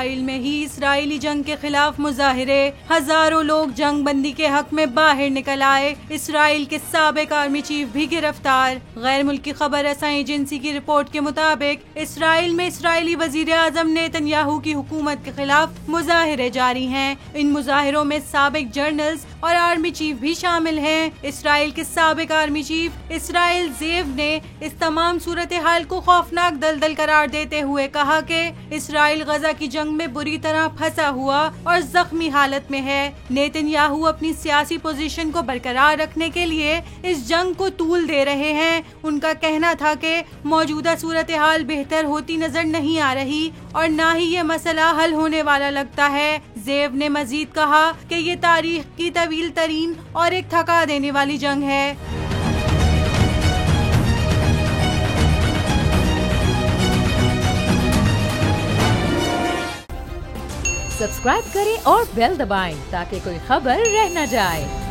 Israel में ही Israeli जंग के खिलाफ मुजाहिरे। हजारों लोग जंग बंदी के हक में बाहर निकल आए। इसराइल के साबिक आर्मी चीफ भी गिरफ्तार। गैर मुल्की खबर रसाई एजेंसी की रिपोर्ट के मुताबिक इसराइल में इसराइली वजीर आजम नेतन्याहू की हुकूमत के खिलाफ मुजाहिरे जारी हैं। इन मुजाहिरों में साबिक जनरल्स और आर्मी चीफ भी शामिल हैं। इसराइल के साबिक आर्मी चीफ इसराइल ज़ेव ने इस तमाम सूरत हाल को खौफनाक दलदल करार देते हुए कहा कि इसराइल गजा की जंग में बुरी तरह फंसा हुआ और जख्मी हालत में है। नेतन्याहू अपनी सियासी पोजीशन को बरकरार रखने के लिए इस जंग को तूल दे रहे हैं। उनका कहना था कि मौजूदा सूरत हाल बेहतर होती नजर नहीं आ रही और न ही ये मसला हल होने वाला लगता है। ज़ेव ने मजीद कहा कि ये तारीख की तवील तरीन और एक थका देने वाली जंग है। सब्सक्राइब करें और बेल दबाएं ताकि कोई खबर रह न जाए।